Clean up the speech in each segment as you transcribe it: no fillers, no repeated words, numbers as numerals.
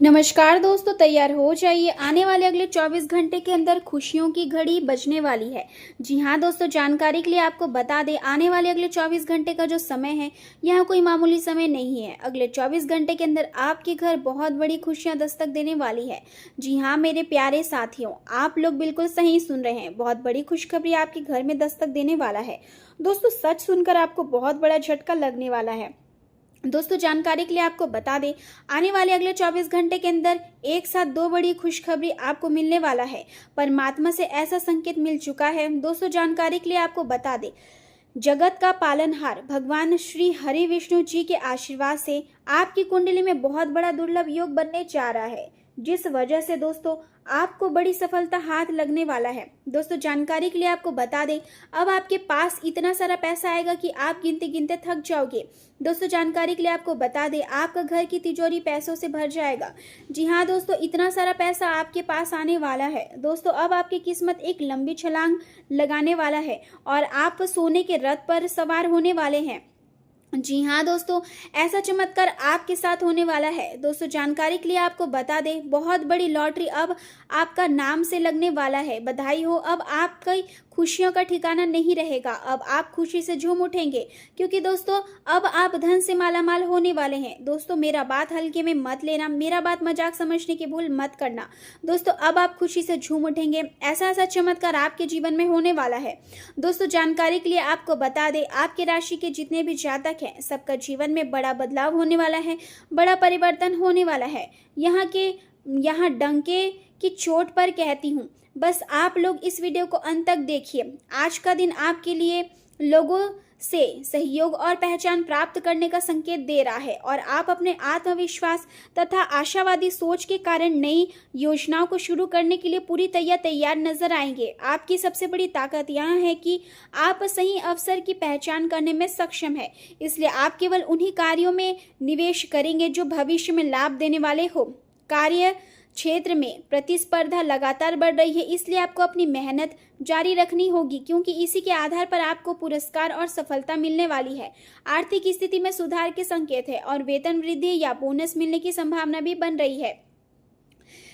नमस्कार दोस्तों, तैयार हो जाइए। आने वाले अगले 24 घंटे के अंदर खुशियों की घड़ी बजने वाली है। जी हाँ दोस्तों, जानकारी के लिए आपको बता दें, आने वाले अगले 24 घंटे का जो समय है, यह कोई मामूली समय नहीं है। अगले 24 घंटे के अंदर आपके घर बहुत बड़ी खुशियां दस्तक देने वाली है। जी हाँ मेरे प्यारे साथियों, आप लोग बिल्कुल सही सुन रहे हैं। बहुत बड़ी खुशखबरी आपके घर में दस्तक देने वाला है। दोस्तों, सच सुनकर आपको बहुत बड़ा झटका लगने वाला है। दोस्तों, जानकारी के लिए आपको बता दें, आने वाले अगले 24 घंटे के अंदर एक साथ दो बड़ी खुशखबरी आपको मिलने वाला है। परमात्मा से ऐसा संकेत मिल चुका है। दोस्तों, जानकारी के लिए आपको बता दें, जगत का पालनहार भगवान श्री हरि विष्णु जी के आशीर्वाद से आपकी कुंडली में बहुत बड़ा दुर्लभ योग बनने जा रहा है, जिस वजह से दोस्तों आपको बड़ी सफलता हाथ लगने वाला है। दोस्तों, जानकारी के लिए आपको बता दें, अब आपके पास इतना सारा पैसा आएगा कि आप गिनते गिनते थक जाओगे। दोस्तों, जानकारी के लिए आपको बता दें, आपका घर की तिजोरी पैसों से भर जाएगा। जी हाँ दोस्तों, इतना सारा पैसा आपके पास आने वाला है। दोस्तों, अब आपकी किस्मत एक लंबी छलांग लगाने वाला है और आप सोने के रथ पर सवार होने वाले हैं। जी हाँ दोस्तों, ऐसा चमत्कार आपके साथ होने वाला है। दोस्तों, जानकारी के लिए आपको बता दें, बहुत बड़ी लॉटरी अब आपका नाम से लगने वाला है। बधाई हो, अब आपकी खुशियों का ठिकाना नहीं रहेगा। अब आप खुशी से झूम उठेंगे, क्योंकि दोस्तों अब आप धन से मालामाल होने वाले हैं। दोस्तों, मेरा बात हल्के में मत लेना, मेरा बात मजाक समझने की भूल मत करना। दोस्तों, अब आप खुशी से झूम उठेंगे। ऐसा ऐसा चमत्कार आपके जीवन में होने वाला है। दोस्तों, जानकारी के लिए आपको बता दें, आपके राशि के जितने भी जातक हैं, सबका जीवन में बड़ा बदलाव होने वाला है, बड़ा परिवर्तन होने वाला है। यहाँ डंके की चोट पर कहती हूँ, बस आप लोग इस वीडियो को अंत तक देखिए। आज का दिन आपके लिए लोगों से सहयोग और पहचान प्राप्त करने का संकेत दे रहा है और आप अपने आत्मविश्वास तथा आशावादी सोच के कारण नई योजनाओं को शुरू करने के लिए पूरी तैयार नजर आएंगे। आपकी सबसे बड़ी ताकत यह है कि आप सही अवसर की पहचान करने में सक्षम है, इसलिए आप केवल उन्हीं कार्यों में निवेश करेंगे जो भविष्य में लाभ देने वाले हो। कार्य क्षेत्र में प्रतिस्पर्धा लगातार बढ़ रही है, इसलिए आपको अपनी मेहनत जारी रखनी होगी, क्योंकि इसी के आधार पर आपको पुरस्कार और सफलता मिलने वाली है। आर्थिक स्थिति में सुधार के संकेत है और वेतन वृद्धि या बोनस मिलने की संभावना भी बन रही है,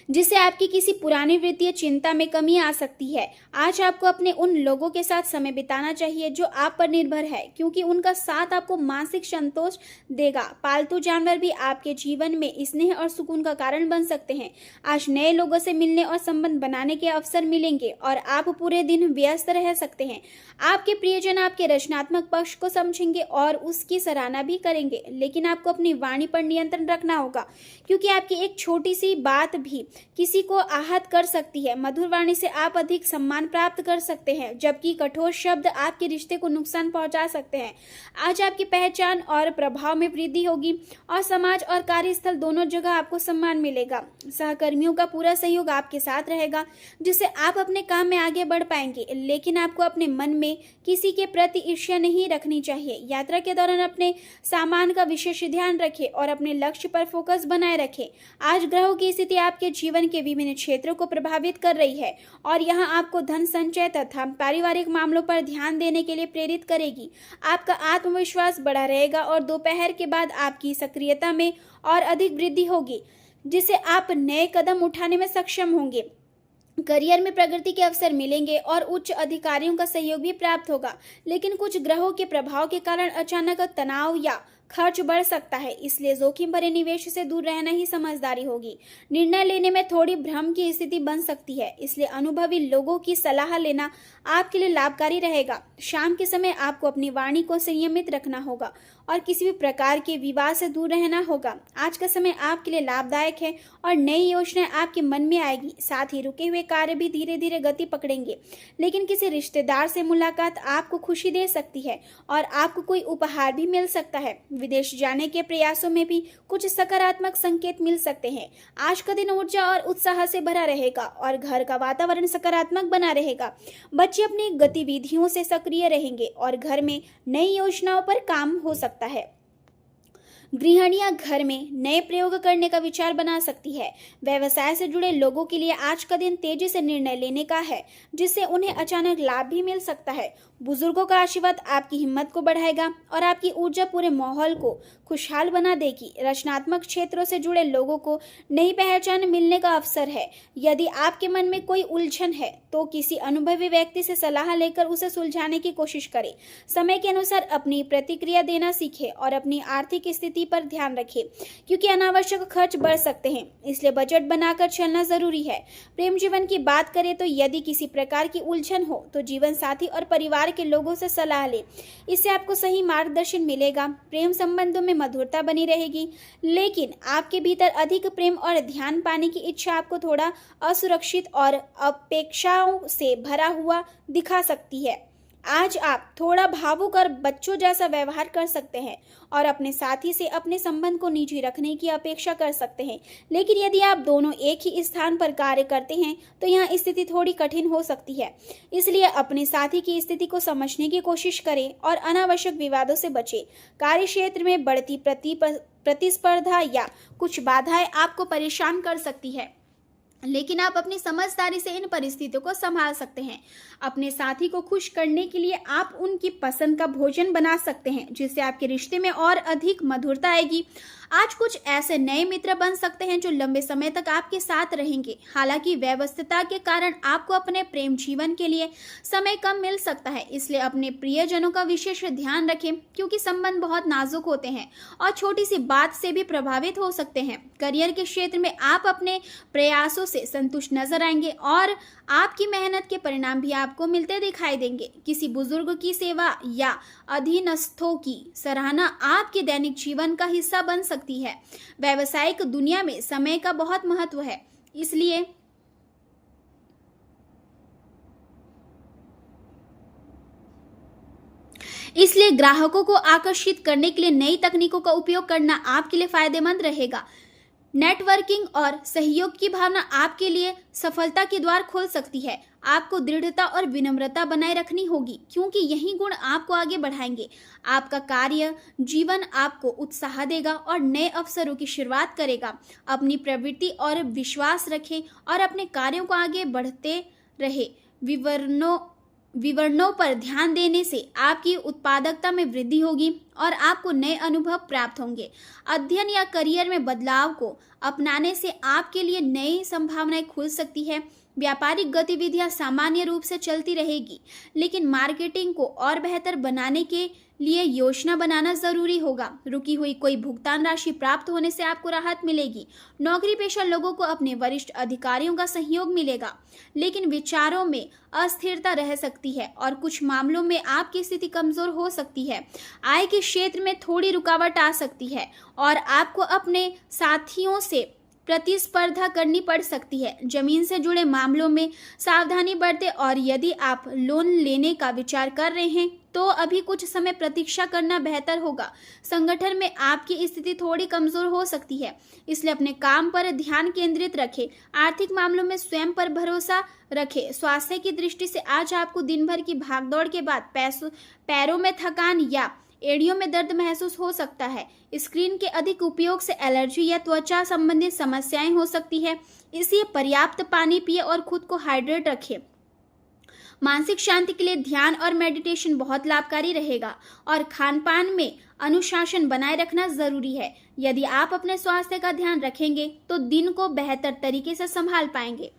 जिससे आपकी किसी पुरानी वित्तीय चिंता में कमी आ सकती है। आज आपको अपने उन लोगों के साथ समय बिताना चाहिए जो आप पर निर्भर है, क्योंकि उनका साथ आपको मानसिक संतोष देगा। पालतू जानवर भी आपके जीवन में स्नेह और सुकून का कारण बन सकते हैं। आज नए लोगों से मिलने और संबंध बनाने के अवसर मिलेंगे और आप पूरे दिन व्यस्त रह सकते हैं। आपके प्रियजन आपके रचनात्मक पक्ष को समझेंगे और उसकी सराहना भी करेंगे, लेकिन आपको अपनी वाणी पर नियंत्रण रखना होगा, क्योंकि आपकी एक छोटी सी बात भी किसी को आहत कर सकती है। मधुर वाणी से आप अधिक सम्मान प्राप्त कर सकते हैं, जबकि कठोर शब्द आपके रिश्ते को नुकसान पहुंचा सकते हैं। आज आपकी पहचान और प्रभाव में वृद्धि होगी और समाज और कार्यस्थल दोनों जगह आपको सम्मान मिलेगा। सहकर्मियों का पूरा सहयोग आपके साथ रहेगा, जिससे आप अपने काम में आगे बढ़ पाएंगे, लेकिन आपको अपने मन में किसी के प्रति ईर्ष्या नहीं रखनी चाहिए। यात्रा के दौरान अपने सामान का विशेष ध्यान रखें और अपने लक्ष्य पर फोकस बनाए रखें। आज ग्रहों की स्थिति आपके जीवन के विभिन्न क्षेत्रों को प्रभावित कर रही है और यहां आपको धन संचय तथा पारिवारिक मामलों पर ध्यान देने के लिए प्रेरित करेगी। आपका आत्मविश्वास बढ़ा रहेगा और दोपहर के बाद आपकी सक्रियता में और अधिक वृद्धि होगी, जिससे आप नए कदम उठाने में सक्षम होंगे। करियर में प्रगति के अवसर मिलेंगे और उच्च अधिकारियों का सहयोग भी प्राप्त होगा, लेकिन कुछ ग्रहों के प्रभाव के कारण अचानक तनाव या खर्च बढ़ सकता है, इसलिए जोखिम भरे निवेश से दूर रहना ही समझदारी होगी। निर्णय लेने में थोड़ी भ्रम की स्थिति बन सकती है, इसलिए अनुभवी लोगों की सलाह लेना आपके लिए लाभकारी रहेगा। शाम के समय आपको अपनी वाणी को संयमित रखना होगा और किसी भी प्रकार के विवाद से दूर रहना होगा। आज का समय आपके लिए लाभदायक है और नई योजनाएं आपके मन में आएगी। साथ ही रुके हुए कार्य भी धीरे धीरे गति पकड़ेंगे, लेकिन किसी रिश्तेदार से मुलाकात आपको खुशी दे सकती है और आपको कोई उपहार भी मिल सकता है। विदेश जाने के प्रयासों में भी कुछ सकारात्मक संकेत मिल सकते हैं। आज का दिन ऊर्जा और उत्साह से भरा रहेगा और घर का वातावरण सकारात्मक बना रहेगा। बच्चे अपनी गतिविधियों से सक्रिय रहेंगे और घर में नई योजनाओं पर काम हो सकता है। गृहिणियां घर में नए प्रयोग करने का विचार बना सकती है। व्यवसाय से जुड़े लोगों के लिए आज का दिन तेजी से निर्णय लेने का है, जिससे उन्हें अचानक लाभ भी मिल सकता है। बुजुर्गों का आशीर्वाद आपकी हिम्मत को बढ़ाएगा और आपकी ऊर्जा पूरे माहौल को खुशहाल बना देगी। रचनात्मक क्षेत्रों से जुड़े लोगों को नई पहचान मिलने का अवसर है। यदि आपके मन में कोई उलझन है तो किसी अनुभवी व्यक्ति से सलाह लेकर उसे सुलझाने की कोशिश करें। समय के अनुसार अपनी प्रतिक्रिया देना सीखें और अपनी आर्थिक स्थिति पर ध्यान रखें, क्योंकि अनावश्यक खर्च बढ़ सकते हैं, इसलिए बजट बनाकर चलना जरूरी है। प्रेम जीवन की बात करें तो यदि किसी प्रकार की उलझन हो तो जीवन साथी और परिवार के लोगों से सलाह लें, इससे आपको सही मार्गदर्शन मिलेगा। प्रेम संबंधों में मधुरता बनी रहेगी, लेकिन आपके भीतर अधिक प्रेम और ध्यान पाने की इच्छा आपको थोड़ा असुरक्षित और अपेक्षाओं से भरा हुआ दिखा सकती है। आज आप थोड़ा भावुक और बच्चों जैसा व्यवहार कर सकते हैं और अपने साथी से अपने संबंध को निजी रखने की अपेक्षा कर सकते हैं, लेकिन यदि आप दोनों एक ही स्थान पर कार्य करते हैं तो यह स्थिति थोड़ी कठिन हो सकती है। इसलिए अपने साथी की स्थिति को समझने की कोशिश करें और अनावश्यक विवादों से बचें। कार्य क्षेत्र में बढ़ती प्रतिस्पर्धा या कुछ बाधाएं आपको परेशान कर सकती है, लेकिन आप अपनी समझदारी से इन परिस्थितियों को संभाल सकते हैं। अपने साथी को खुश करने के लिए आप उनकी पसंद का भोजन बना सकते हैं, जिससे आपके रिश्ते में और अधिक मधुरता आएगी। आज कुछ ऐसे नए मित्र बन सकते हैं जो लंबे समय तक आपके साथ रहेंगे। हालांकि व्यस्तता के कारण आपको अपने प्रेम जीवन के लिए समय कम मिल सकता है, इसलिए अपने प्रियजनों का विशेष ध्यान रखें, क्योंकि संबंध बहुत नाजुक होते हैं और छोटी सी बात से भी प्रभावित हो सकते हैं। करियर के क्षेत्र में आप अपने प्रयासों से संतुष्ट नजर आएंगे और आपकी मेहनत के परिणाम भी आपको मिलते दिखाई देंगे। किसी बुजुर्ग की सेवा या अधीनस्थों की सराहना आपके दैनिक जीवन का हिस्सा बन सकती है। व्यावसायिक दुनिया में समय का बहुत महत्व है, इसलिए ग्राहकों को आकर्षित करने के लिए नई तकनीकों का उपयोग करना आपके लिए फायदेमंद रहेगा। नेटवर्किंग और सहयोग की भावना आपके लिए सफलता के द्वार खोल सकती है। आपको दृढ़ता और विनम्रता बनाए रखनी होगी, क्योंकि यही गुण आपको आगे बढ़ाएंगे। आपका कार्य जीवन आपको उत्साह देगा और नए अवसरों की शुरुआत करेगा। अपनी प्रवृत्ति और विश्वास रखें और अपने कार्यों को आगे बढ़ते रहे। विवरणों पर ध्यान देने से आपकी उत्पादकता में वृद्धि होगी और आपको नए अनुभव प्राप्त होंगे। अध्ययन या करियर में बदलाव को अपनाने से आपके लिए नई संभावनाएं खुल सकती है। व्यापारिक गतिविधियां सामान्य रूप से चलती रहेगी, लेकिन मार्केटिंग को और बेहतर बनाने के लिए योजना बनाना जरूरी होगा। रुकी हुई कोई भुगतान राशि प्राप्त होने से आपको राहत मिलेगी। नौकरी पेशा लोगों को अपने वरिष्ठ अधिकारियों का सहयोग मिलेगा, लेकिन विचारों में अस्थिरता रह सकती है और कुछ मामलों में आपकी स्थिति कमजोर हो सकती है। आय के क्षेत्र में थोड़ी रुकावट आ सकती है और आपको अपने साथियों से प्रतिस्पर्धा करनी पड़ सकती है। जमीन से जुड़े मामलों में सावधानी बरतें और यदि आप लोन लेने का विचार कर रहे हैं तो अभी कुछ समय प्रतीक्षा करना बेहतर होगा। संगठन में आपकी स्थिति थोड़ी कमजोर हो सकती है, इसलिए अपने काम पर ध्यान केंद्रित रखें। आर्थिक मामलों में स्वयं पर भरोसा रखें। स्वास्थ्य की दृष्टि से आज आपको दिन भर की भागदौड़ के बाद पैरों में थकान या एड़ियों में दर्द महसूस हो सकता है। स्क्रीन के अधिक उपयोग से एलर्जी या त्वचा संबंधित समस्याएं हो सकती है, इसलिए पर्याप्त पानी पिए और खुद को हाइड्रेट रखें। मानसिक शांति के लिए ध्यान और मेडिटेशन बहुत लाभकारी रहेगा और खान पान में अनुशासन बनाए रखना जरूरी है। यदि आप अपने स्वास्थ्य का ध्यान रखेंगे तो दिन को बेहतर तरीके से संभाल पाएंगे।